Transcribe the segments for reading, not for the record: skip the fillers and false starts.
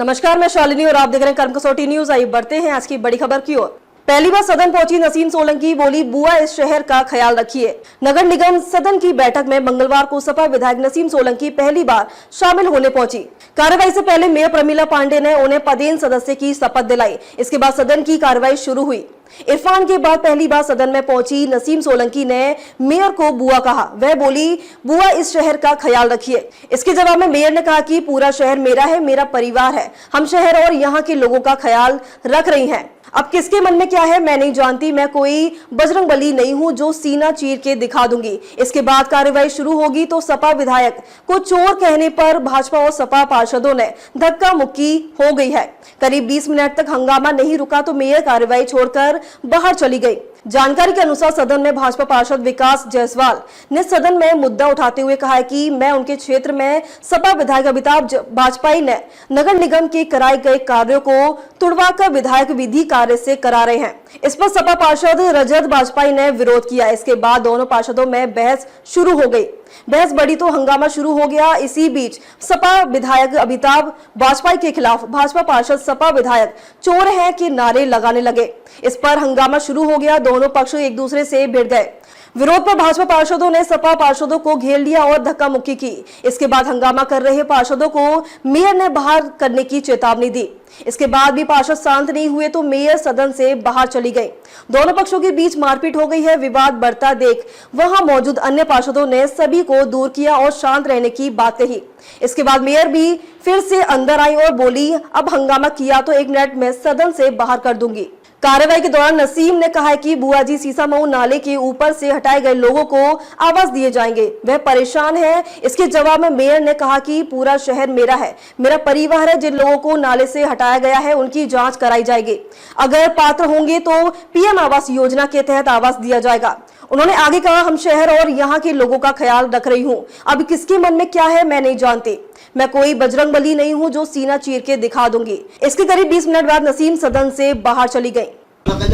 नमस्कार, मैं शालिनी और आप देख रहे हैं कर्म कसौटी न्यूज। आइए बढ़ते हैं आज की बड़ी खबर की ओर। पहली बार सदन पहुंची नसीम सोलंकी, बोली बुआ इस शहर का ख्याल रखिए। नगर निगम सदन की बैठक में मंगलवार को सपा विधायक नसीम सोलंकी पहली बार शामिल होने पहुंची। कार्रवाई से पहले मेयर प्रमिला पांडे ने उन्हें पदेन सदस्य की शपथ दिलाई। इसके बाद सदन की कार्रवाई शुरू हुई। इरफान के बाद पहली बार सदन में पहुंची नसीम सोलंकी ने मेयर को बुआ कहा। वह बोली बुआ इस शहर का ख्याल रखिए। इसके जवाब में मेयर ने कहा कि पूरा शहर मेरा है, मेरा परिवार है। हम शहर और यहाँ के लोगों का ख्याल रख रही हैं। अब किसके मन में क्या है मैं नहीं जानती। मैं कोई बजरंगबली नहीं हूं जो सीना चीर के दिखा दूंगी। इसके बाद कार्रवाई शुरू होगी तो सपा विधायक को चोर कहने पर भाजपा और सपा पार्षदों ने धक्का मुक्की हो गई है। करीब 20 मिनट तक हंगामा नहीं रुका तो मेयर कार्रवाई छोड़कर बाहर चली गई। जानकारी के अनुसार सदन में भाजपा पार्षद विकास जायसवाल ने सदन में मुद्दा उठाते हुए कहा कि मैं उनके क्षेत्र में सपा विधायक अमिताभ वाजपेयी ने नगर निगम के कराए गए कार्यों को तुड़वाकर विधायक विधि कार्य से करा रहे हैं। इस पर सपा पार्षद रजत वाजपेयी ने विरोध किया। इसके बाद दोनों पार्षदों में बहस शुरू हो गई। बहस बढ़ी तो हंगामा शुरू हो गया। इसी बीच सपा विधायक अमिताभ वाजपेयी के खिलाफ भाजपा पार्षद सपा विधायक चोर हैं के नारे लगाने लगे। इस पर हंगामा शुरू हो गया। दोनों पक्ष एक दूसरे से भिड़ गए। विरोध पर भाजपा पार्षदों ने सपा पार्षदों को घेर लिया और धक्का मुक्की की। इसके बाद हंगामा कर रहे पार्षदों को मेयर ने बाहर करने की चेतावनी दी। इसके बाद भी पार्षद शांत नहीं हुए तो मेयर सदन से बाहर चली गई। दोनों पक्षों के बीच मारपीट हो गई है। विवाद बढ़ता देख वहां मौजूद अन्य पार्षदों ने सभी को दूर किया और शांत रहने की बात कही। इसके बाद मेयर भी फिर से अंदर आई और बोली अब हंगामा किया तो 1 मिनट में सदन से बाहर कर दूंगी। कार्रवाई के दौरान नसीम ने कहा कि बुआ जी सीसामऊ नाले के ऊपर से हटाए गए लोगों को आवास दिए जाएंगे, वह परेशान है। इसके जवाब में मेयर ने कहा कि पूरा शहर मेरा है, मेरा परिवार है। जिन लोगों को नाले से हटाया गया है उनकी जांच कराई जाएगी। अगर पात्र होंगे तो पीएम आवास योजना के तहत आवास दिया जाएगा। उन्होंने आगे कहा हम शहर और यहाँ के लोगों का ख्याल रख रही हूँ। अब किसके मन में क्या है मैं नहीं जानती। मैं कोई बजरंगबली नहीं हूं जो सीना चीर के दिखा दूंगी। इसके करीब 20 मिनट बाद नसीम सदन से बाहर चली गई। माता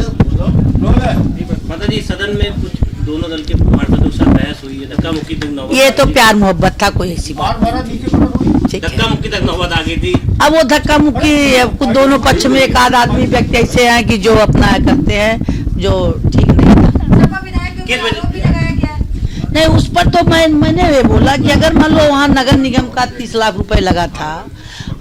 जी सदन में कुछ दोनों दल के पार्षदों से बहस हुई है, धक्का मुक्की तक नौबत। ये तो प्यार मोहब्बत था, कोई ऐसी बात धक्का मुक्की तक नौबत आ गई थी। अब वो धक्का मुक्की कुछ दोनों पक्ष में एक आध आदमी व्यक्ति ऐसे हैं कि जो अपना करते हैं जो ठीक नहीं था। नहीं उस पर तो मैंने ये बोला कि अगर मान लो वहाँ नगर निगम का 30 लाख रुपए लगा था,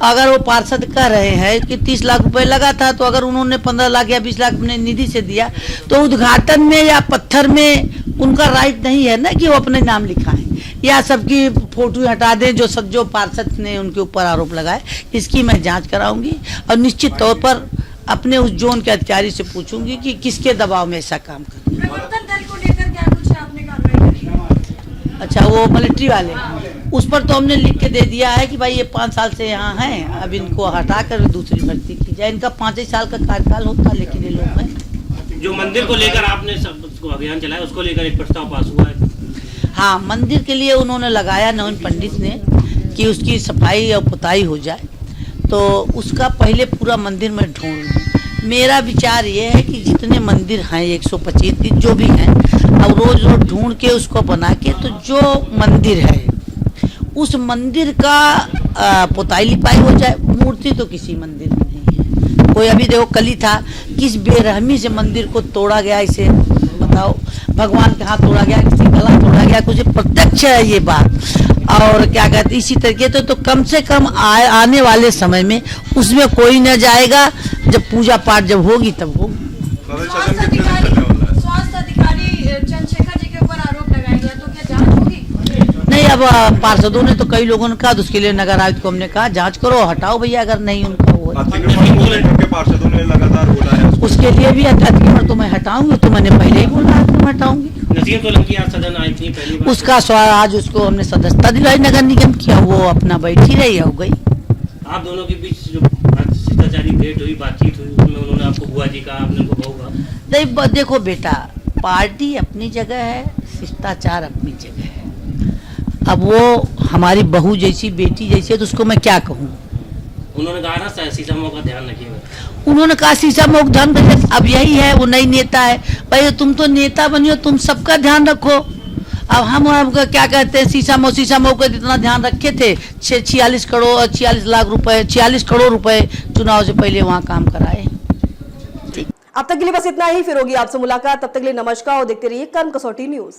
अगर वो पार्षद कह रहे हैं कि 30 लाख रुपए लगा था तो अगर उन्होंने 15 लाख या 20 लाख अपने निधि से दिया तो उद्घाटन में या पत्थर में उनका राइट नहीं है ना कि वो अपने नाम लिखाएं या सबकी फोटो हटा दें जो पार्षद ने उनके ऊपर आरोप लगाए। इसकी मैं जाँच कराऊंगी और निश्चित तौर पर अपने उस जोन के अधिकारी से पूछूंगी कि किसके दबाव में ऐसा काम कर। अच्छा वो मिलिट्री वाले, उस पर तो हमने लिख के दे दिया है कि भाई ये 5 साल से यहाँ हैं, अब इनको हटाकर दूसरी भर्ती की जाए। इनका 5 साल का कार्यकाल होता है लेकिन ये लोग हैं। जो मंदिर को लेकर आपने सबको अभियान चलाया उसको लेकर एक प्रस्ताव पास हुआ है। हाँ मंदिर के लिए उन्होंने लगाया नवीन पंडित ने कि उसकी सफाई और पुताई हो जाए तो उसका पहले पूरा मंदिर में ढूंढ। मेरा विचार ये है कि जितने मंदिर हैं 125 जो भी हैं अब रोज ढूंढ के उसको बना के तो जो मंदिर है उस मंदिर का पुताई लिपाई हो जाए। मूर्ति तो किसी मंदिर में नहीं है। कोई अभी देखो कल ही था किस बेरहमी से मंदिर को तोड़ा गया, इसे बताओ भगवान के हाथ तोड़ा गया, किसी गला तोड़ा गया, कुछ प्रत्यक्ष है ये बात। और क्या कहते इसी तरीके तो कम से कम आने वाले समय में उसमें कोई न जाएगा। जब पूजा पाठ जब होगी तब होगी। स्वास्थ्य अधिकारी चंद्रशेखर जी के ऊपर आरोप लगाया गया तो क्या जांच होगी? नहीं अब पार्षदों ने तो कई लोगों ने कहा तो उसके लिए नगर आयुक्त को हमने कहा जांच करो हटाओ भैया अगर नहीं उनका वो पार्षदों ने लगातार बोला है उसके लिए भी अतिक्रमण तो मैं हटाऊंगी। तो मैंने पहले ही बोला मैं हटाऊंगी। नसीम सोलंकी आज सदन आई थी पहली बार। उसका आज उसको हमने सदस्यता दिलाई नगर निगम किया, वो अपना बैठी रही हो गई। आप दोनों के बीच जो शिष्टाचारी भेंट हुई बातचीत हुई उसमें उन्होंने आपको बुआ जी कहा, आपने उनको बहू कहा। नहीं देखो बेटा पार्टी अपनी जगह है, शिष्टाचार अपनी जगह है। अब वो हमारी बहू जैसी बेटी जैसी है तो उसको मैं क्या कहूँ। उन्होंने कहा ना सीसामऊ का ध्यान रखिएगा। उन्होंने कहा सीसामऊ का ध्यान रखिए। अब यही है वो नई नेता है भाई तुम तो नेता बनी हो तुम सबका ध्यान रखो। अब हम क्या कहते हैं, शीशा मो का जितना ध्यान रखे थे, 46 करोड़ रुपए चुनाव से पहले वहाँ काम कराए। अब तक के लिए बस इतना ही, फिर होगी आपसे मुलाकात। तब तक के लिए नमस्कार और देखते रहिए कर्म कसौटी न्यूज।